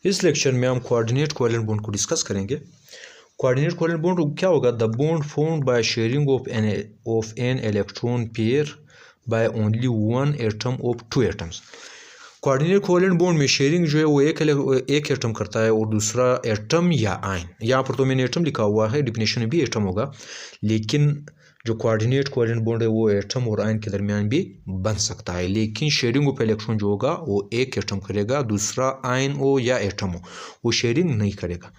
इस लेक्चर में हम कोऑर्डिनेट कोवेलेंट बॉन्ड को डिस्कस करेंगे। कोऑर्डिनेट कोवेलेंट बॉन्ड क्या होगा? The bond formed by sharing of an electron pair by only one atom of two atoms. Coordinate covalent bond में sharing जो है वो एक एटम करता है और दूसरा एटम या आयन। यहाँ पर तो मैंने एटम लिखा हुआ है, डिफिनेशन में भी एटम होगा, लेकिन जो कोऑर्डिनेट कोवेलेंट बॉन्ड है वो एटम और आयन के दरमियान भी बन सकता है। लेकिन शेयरिंग ऑफ इलेक्ट्रॉन जो होगा वो एक एटम करेगा, दूसरा आयन हो या एटम हो वो शेयरिंग नहीं करेगा।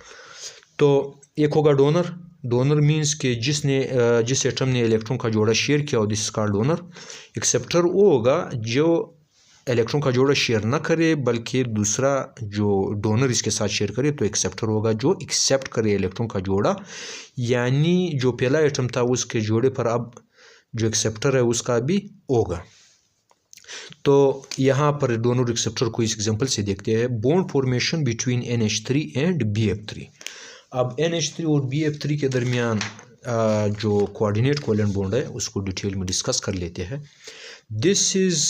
तो एक होगा डोनर। डोनर मीन्स कि जिस एटम ने इलेक्ट्रॉन का जोड़ा शेयर किया हो, this is called donor. Acceptor वो होगा जो इलेक्ट्रॉन का जोड़ा शेयर ना करे बल्कि दूसरा जो डोनर इसके साथ शेयर करे, तो एक्सेप्टर होगा जो एक्सेप्ट करे इलेक्ट्रॉन का जोड़ा। यानी जो पहला एटम था उसके जोड़े पर अब जो एक्सेप्टर है उसका भी होगा। तो यहाँ पर डोनर एक्सेप्टर को इस एग्जांपल से देखते हैं। Bond formation between NH3 and BF3। अब NH3 और BF3 के दरमियान जो कोऑर्डिनेट कोवेलेंट बॉन्ड है उसको डिटेल में डिस्कस कर लेते हैं। दिस इज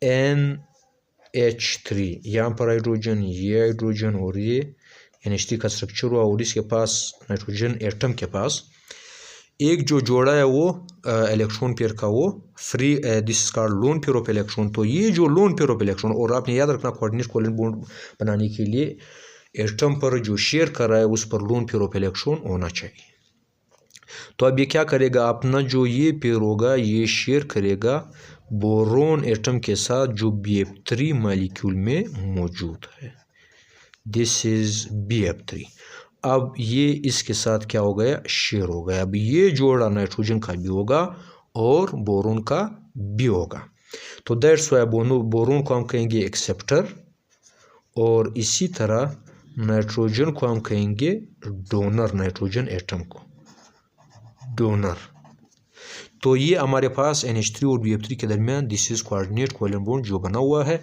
NH3, यहाँ पर हाइड्रोजन, ये हाइड्रोजन और ये NH3 का स्ट्रक्चर हुआ और इसके पास नाइट्रोजन एटम के पास एक जो जोड़ा है वो इलेक्ट्रॉन पेयर का वो free, this called lone pair of electron. तो ये जो लोन पेयर ऑफ इलेक्ट्रॉन, और आपने याद रखना कोऑर्डिनेट कोवेलेंट बॉन्ड बनाने के लिए एटम पर जो शेयर कर रहा है उस पर लोन पेयर ऑफ इलेक्ट्रॉन होना चाहिए। तो अब ये क्या करेगा? अपना जो ये पेयर होगा ये शेयर करेगा बोरोन एटम के साथ जो BF3 मॉलिक्यूल में मौजूद है। This is BF3। अब ये इसके साथ क्या हो गया? शेयर हो गया। अब ये जोड़ा नाइट्रोजन का भी होगा और बोरोन का भी होगा। तो दैट्स वाई बोरोन को हम कहेंगे एक्सेप्टर और इसी तरह नाइट्रोजन को हम कहेंगे डोनर, नाइट्रोजन एटम को डोनर। तो ये हमारे पास NH3 और BF3 के दरमियान this is coordinate covalent bond जो बना हुआ है।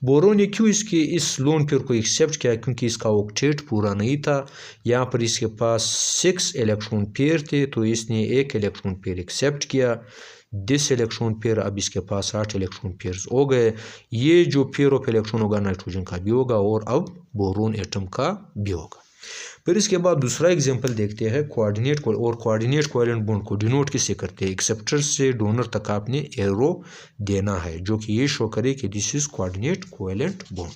बोरोन ने क्यों इस लोन पेयर को एक्सेप्ट किया? क्योंकि इसका ऑक्टेट पूरा नहीं था। यहाँ पर इसके पास 6 इलेक्ट्रॉन पेयर थे, तो इसने एक इलेक्ट्रॉन पेयर एक्सेप्ट किया। दिस इलेक्ट्रॉन पेयर, अब इसके पास 8 इलेक्ट्रॉन पेयर्स हो गए। ये जो पेयर ऑफ इलेक्ट्रॉन होगा नाइट्रोजन का भी होगा और अब बोरोन एटम का भी होगा। फिर इसके बाद दूसरा एग्जांपल देखते हैं कोऑर्डिनेट कोवेलेंट बॉन्ड को डिनोट किससे करते हैं? एक्सेप्टर से डोनर तक आपने एरो देना है जो कि ये शो करे कि this is coordinate covalent bond.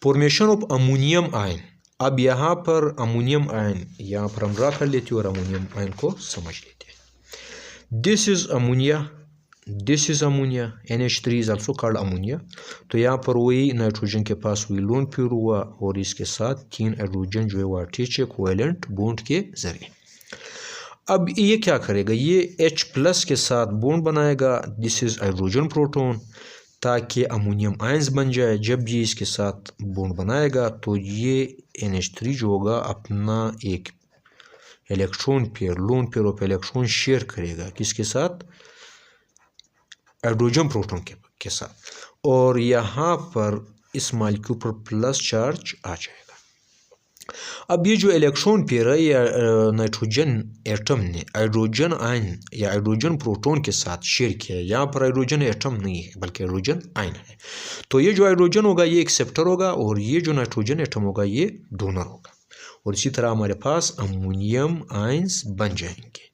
Formation of ammonium ion. अब यहाँ पर अमोनियम आयन यहाँ पर हम ड्रा कर लेते हैं और अमोनियम आयन को समझ लेते हैं। This is ammonia, this is ammonia, NH3 is also called ammonia. तो यहाँ पर वही नाइट्रोजन के पास वही लोन पेयर हुआ और इसके साथ 3 हाइड्रोजन जो है वो अटैच है कोवेलेंट बॉन्ड के जरिए। अब ये क्या करेगा? ये H+ के साथ बॉन्ड बनाएगा, दिस इज हाइड्रोजन प्रोटॉन, ताकि अमोनियम आयंस बन जाए। जब ये इसके साथ बॉन्ड बनाएगा तो ये NH3 जो होगा अपना एक electron pair, lone pair of electron share करेगा किसके साथ? हाइड्रोजन प्रोटॉन के साथ, और यहाँ पर इस मॉलिक्यूल पर प्लस चार्ज आ जाएगा। अब ये जो इलेक्ट्रॉन पेयर है या नाइट्रोजन एटम ने हाइड्रोजन आयन या हाइड्रोजन प्रोटॉन के साथ शेयर किया है। यहाँ पर हाइड्रोजन एटम नहीं है बल्कि हाइड्रोजन आयन है। तो ये जो हाइड्रोजन होगा ये एक्सेप्टर होगा और ये जो नाइट्रोजन एटम होगा ये डोनर होगा। और इसी तरह हमारे पास अमोनियम आयंस बन जाएंगे।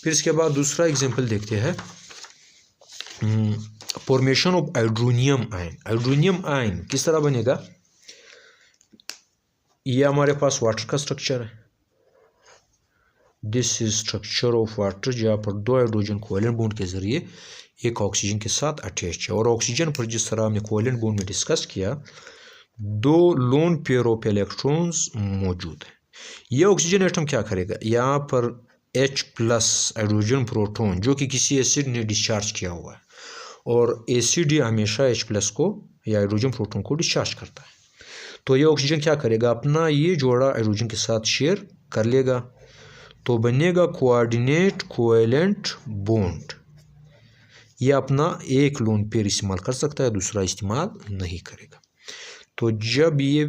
फिर इसके बाद दूसरा एग्जाम्पल देखते हैं, formation of hydronium ion. Hydronium ion किस तरह बनेगा? ये हमारे पास वाटर का स्ट्रक्चर है, this is structure of water, जहाँ पर 2 हाइड्रोजन कोवेलेंट बॉन्ड के जरिए एक ऑक्सीजन के साथ अटैच है। और ऑक्सीजन पर जिस तरह हमने कोवेलेंट बॉन्ड में डिस्कस किया 2 लोन पेयर ऑफ इलेक्ट्रॉन्स मौजूद है। ये ऑक्सीजन एटम क्या करेगा? यहाँ पर H+ हाइड्रोजन प्रोटॉन जो कि किसी एसिड ने डिस्चार्ज किया हुआ है, और एसिड हमेशा H+ को या हाइड्रोजन प्रोटॉन को डिस्चार्ज करता है। तो ये ऑक्सीजन क्या करेगा? अपना ये जोड़ा हाइड्रोजन के साथ शेयर कर लेगा, तो बनेगा कोऑर्डिनेट कोवेलेंट बॉन्ड। ये अपना एक लोन पेयर इस्तेमाल कर सकता है, दूसरा इस्तेमाल नहीं करेगा। तो जब ये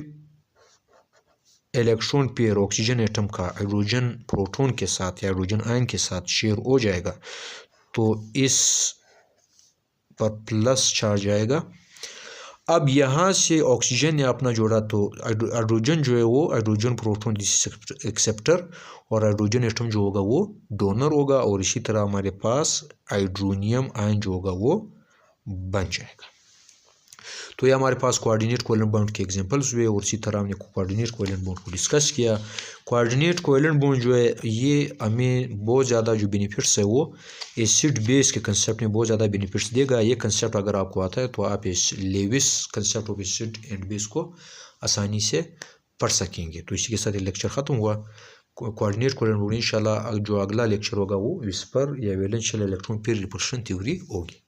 इलेक्ट्रॉन पेयर ऑक्सीजन एटम का हाइड्रोजन प्रोटॉन के साथ या हाइड्रोजन आयन के साथ शेयर हो जाएगा तो इस पर प्लस चार्ज आएगा। अब यहाँ से ऑक्सीजन ने अपना जोड़ा तो हाइड्रोजन जो है वो हाइड्रोजन प्रोटॉन एक्सेप्टर और हाइड्रोजन एटम जो होगा वो डोनर होगा, और इसी तरह हमारे पास हाइड्रोनियम आयन जो होगा वो बन जाएगा। तो ये हमारे पास कोऑर्डिनेट कोवेलेंट बॉन्ड के एग्जांपल्स हुए, और इसी तरह हमने कोऑर्डिनेट कोवेलेंट बॉन्ड को डिस्कस किया। कोऑर्डिनेट कोवेलेंट बॉन्ड जो है ये हमें बहुत ज़्यादा जो बेनिफिट्स है वो एसिड बेस के कंसेप्ट में बहुत ज़्यादा बेनिफिट्स देगा। ये कंसेप्ट अगर आपको आता है तो आप इस Lewis concept of acid and base को आसानी से पढ़ सकेंगे। तो इसी के साथ ये लेक्चर ख़त्म हुआ। कोऑर्डिनेट कोवेलेंट बॉन्ड इंशाल्लाह जो अगला लेक्चर होगा वो विस्पर या वैलेंशियल इलेक्ट्रॉन पेयर रिपल्शन थ्योरी होगी।